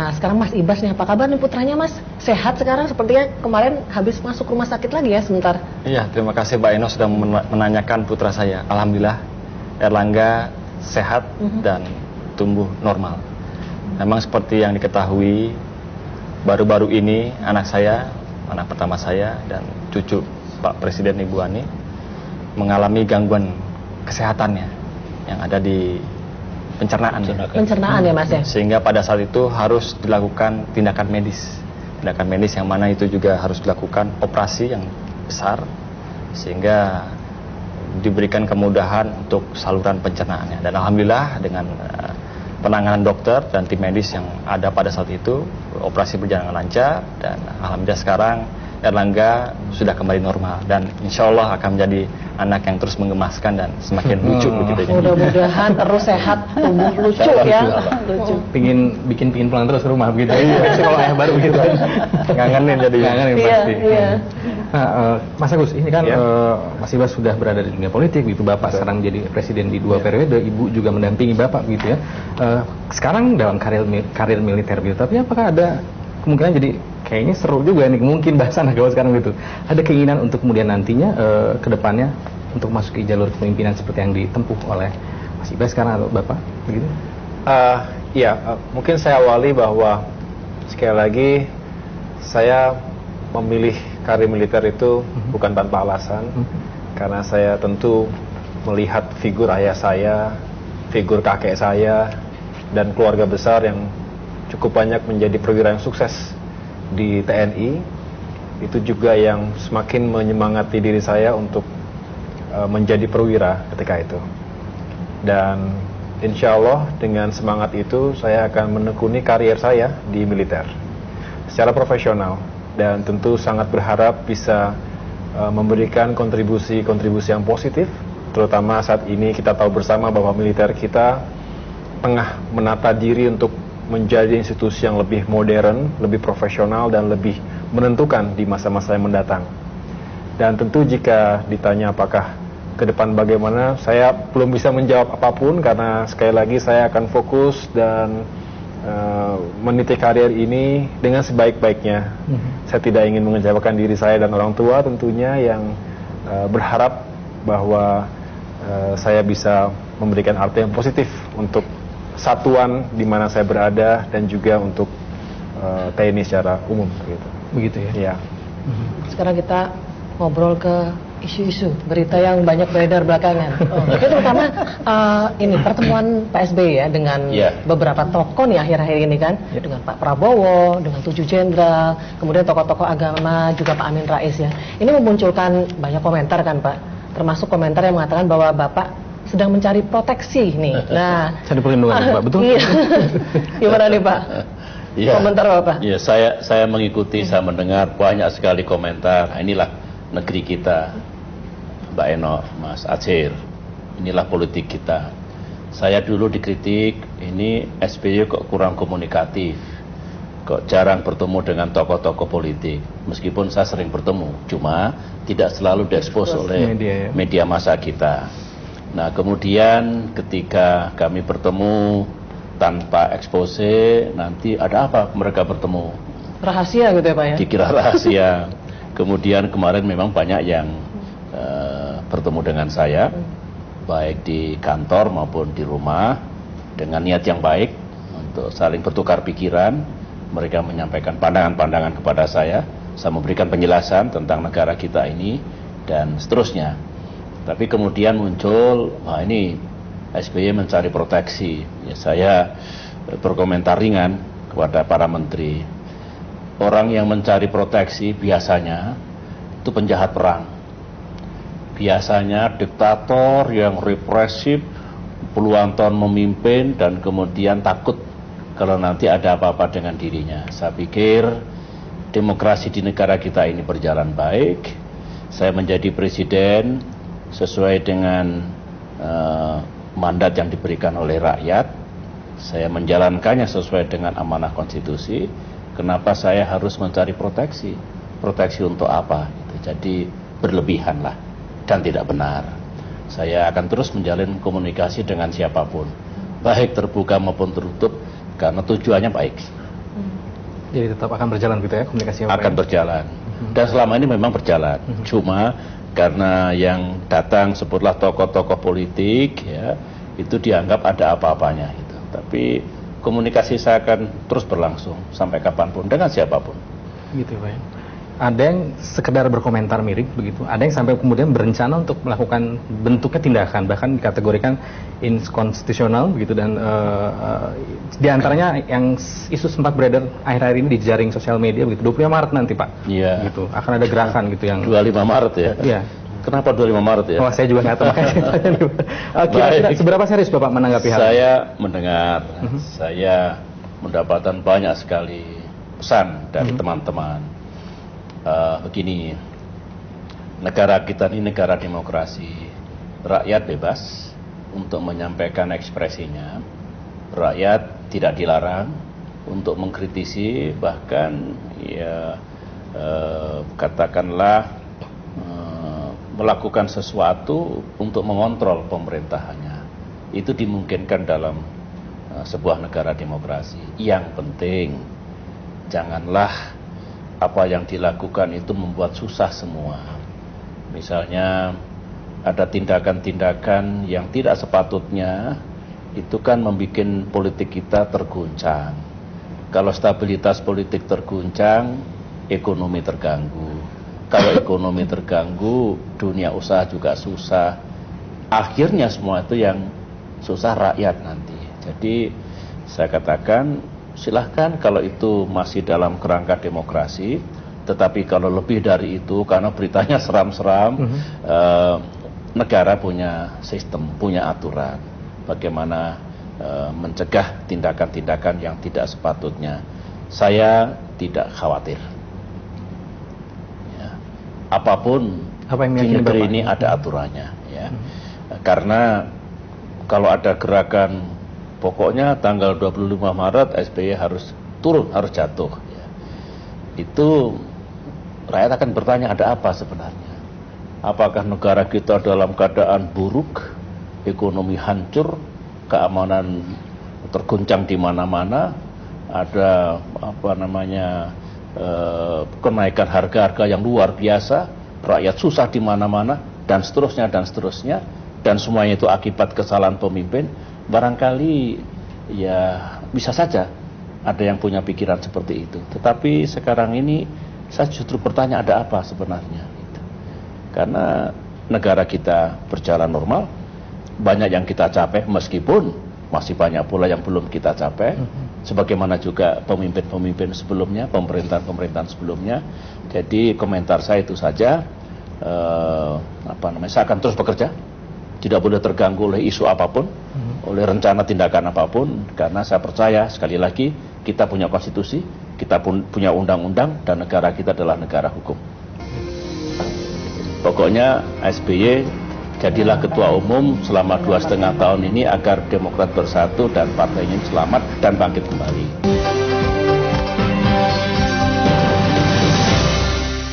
Nah, sekarang Mas Ibas nih, apa kabar nih putranya Mas? Sehat sekarang? Sepertinya kemarin habis masuk rumah sakit lagi ya sebentar. Iya, terima kasih Mbak Eno sudah menanyakan putra saya. Alhamdulillah, Erlangga sehat dan tumbuh normal. Memang seperti yang diketahui, baru-baru ini anak saya, anak pertama saya dan cucu Pak Presiden Ibu Ani mengalami gangguan kesehatannya yang ada di pencernaan ya Mas ya. Sehingga pada saat itu harus dilakukan tindakan medis yang mana itu juga harus dilakukan operasi yang besar sehingga diberikan kemudahan untuk saluran pencernaannya. Dan alhamdulillah dengan penanganan dokter dan tim medis yang ada pada saat itu, operasi berjalan lancar dan alhamdulillah sekarang Erlangga sudah kembali normal dan insya Allah akan menjadi anak yang terus menggemaskan dan semakin lucu begitu. Mudah-mudahan terus sehat, tumbuh lucu ya. Lucu. Bikin pulang terus ke rumah begitu. Kalau ayah baru gitu. Ngangenin jadi. Ngangenin pasti. Iya. Nah, Mas Agus, ini kan Mas Ibas sudah berada di dunia politik gitu. Bapak sekarang jadi presiden di 2 periode, Ibu juga mendampingi Bapak gitu ya. Sekarang dalam karir militer gitu. Tapi apakah ada kemungkinan jadi kayaknya seru juga nih mungkin bahasan agak sekarang gitu. Ada keinginan untuk kemudian nantinya ke depannya untuk masuk ke jalur kepemimpinan seperti yang ditempuh oleh Mas Ibas sekarang atau Bapak begitu? Mungkin saya awali bahwa sekali lagi saya memilih karir militer itu bukan tanpa alasan, karena saya tentu melihat figur ayah saya, figur kakek saya dan keluarga besar yang cukup banyak menjadi perwira yang sukses di TNI. Itu juga yang semakin menyemangati diri saya untuk menjadi perwira ketika itu. Dan insya Allah dengan semangat itu saya akan menekuni karier saya di militer secara profesional dan tentu sangat berharap bisa memberikan kontribusi yang positif, terutama saat ini kita tahu bersama bahwa militer kita tengah menata diri untuk menjadi institusi yang lebih modern, lebih profesional dan lebih menentukan di masa-masa yang mendatang. Dan tentu jika ditanya apakah ke depan bagaimana, saya belum bisa menjawab apapun karena sekali lagi saya akan fokus dan meniti karir ini dengan sebaik-baiknya. Saya tidak ingin mengecewakan diri saya dan orang tua tentunya yang berharap bahwa saya bisa memberikan arti yang positif untuk satuan di mana saya berada dan juga untuk TNI secara umum gitu. Begitu ya. Iya. Sekarang kita ngobrol ke isu-isu berita yang banyak beredar belakangan. Itu terutama ini pertemuan Pak SBY ya dengan beberapa tokoh nih akhir-akhir ini kan, dengan Pak Prabowo, dengan 7 jenderal, kemudian tokoh-tokoh agama juga Pak Amin Rais ya. Ini memunculkan banyak komentar kan Pak, termasuk komentar yang mengatakan bahwa Bapak sedang mencari proteksi nih. Nah, cari perlindungan Pak, betul? Iya. Gimana nih Pak? Ya, komentar Bapak? Ya, saya mengikuti, saya mendengar banyak sekali komentar. Nah, inilah negeri kita, Mbak Eno, Mas Acir. Inilah politik kita. Saya dulu dikritik, ini SBY kok kurang komunikatif, kok jarang bertemu dengan tokoh-tokoh politik. Meskipun saya sering bertemu, cuma tidak selalu diekspos oleh media massa kita. Nah, kemudian ketika kami bertemu tanpa expose, nanti ada apa mereka bertemu? Rahasia gitu ya Pak ya? Dikira rahasia. Kemudian kemarin memang banyak yang bertemu dengan saya, baik di kantor maupun di rumah, dengan niat yang baik untuk saling bertukar pikiran. Mereka menyampaikan pandangan-pandangan kepada saya memberikan penjelasan tentang negara kita ini dan seterusnya. Tapi kemudian muncul, wah ini SBY mencari proteksi. Ya, saya berkomentar ringan kepada para menteri. Orang yang mencari proteksi biasanya itu penjahat perang. Biasanya diktator yang represif, puluhan tahun memimpin dan kemudian takut kalau nanti ada apa-apa dengan dirinya. Saya pikir demokrasi di negara kita ini berjalan baik. Saya menjadi presiden sesuai dengan mandat yang diberikan oleh rakyat. Saya menjalankannya sesuai dengan amanah konstitusi. Kenapa saya harus mencari proteksi? Proteksi untuk apa? Jadi berlebihan lah dan tidak benar. Saya akan terus menjalin komunikasi dengan siapapun, baik terbuka maupun tertutup, karena tujuannya baik. Jadi tetap akan berjalan gitu ya komunikasinya? Akan berjalan. Dan selama ini memang berjalan. Cuma karena yang datang sebutlah tokoh-tokoh politik ya, itu dianggap ada apa-apanya gitu. Tapi komunikasi saya akan terus berlangsung sampai kapanpun dengan siapapun. Gitu Pak. Ada yang sekedar berkomentar mirip begitu, ada yang sampai kemudian berencana untuk melakukan bentuknya tindakan, bahkan dikategorikan inkonstitusional begitu, dan diantaranya yang isu sempat beredar akhir-akhir ini di jaring sosial media begitu, 25 Maret nanti Pak. Iya. Gitu, akan ada gerakan gitu yang 25 Maret ya? Iya. Kenapa 25 Maret ya? Oh, saya juga nggak tahu. Kira-kira seberapa serius Bapak menanggapi hal ini? Saya mendengar, saya mendapatkan banyak sekali pesan dari teman-teman. Begini, negara kita ini negara demokrasi, rakyat bebas untuk menyampaikan ekspresinya, rakyat tidak dilarang untuk mengkritisi, bahkan ya katakanlah melakukan sesuatu untuk mengontrol pemerintahannya. Itu dimungkinkan dalam sebuah negara demokrasi. Yang penting janganlah apa yang dilakukan itu membuat susah semua. Misalnya ada tindakan-tindakan yang tidak sepatutnya, itu kan membuat politik kita terguncang. Kalau stabilitas politik terguncang, ekonomi terganggu. Kalau ekonomi terganggu, dunia usaha juga susah. Akhirnya semua itu yang susah rakyat nanti. Jadi saya katakan, silahkan kalau itu masih dalam kerangka demokrasi, tetapi kalau lebih dari itu, karena beritanya seram-seram, negara punya sistem, punya aturan, bagaimana mencegah tindakan-tindakan yang tidak sepatutnya. Saya tidak khawatir. Ya. Apapun di negeri ini ada aturannya, ya. Karena kalau ada gerakan, pokoknya tanggal 25 Maret SBY harus turun, harus jatuh ya. Itu rakyat akan bertanya, ada apa sebenarnya? Apakah negara kita dalam keadaan buruk, ekonomi hancur, keamanan terguncang di mana-mana, ada kenaikan harga-harga yang luar biasa, rakyat susah di mana-mana, dan seterusnya, dan semuanya itu akibat kesalahan pemimpin. Barangkali ya bisa saja ada yang punya pikiran seperti itu. Tetapi sekarang ini saya justru bertanya, ada apa sebenarnya gitu. Karena negara kita berjalan normal, banyak yang kita capai, meskipun masih banyak pula yang belum kita capai, sebagaimana juga pemimpin-pemimpin sebelumnya, pemerintahan-pemerintahan sebelumnya. Jadi komentar saya itu saja, saya akan terus bekerja, tidak boleh terganggu oleh isu apapun, oleh rencana tindakan apapun, karena saya percaya sekali lagi kita punya konstitusi, kita pun punya undang-undang, dan negara kita adalah negara hukum. Pokoknya SBY jadilah ketua umum selama 2,5 tahun ini agar Demokrat bersatu dan partainya selamat dan bangkit kembali.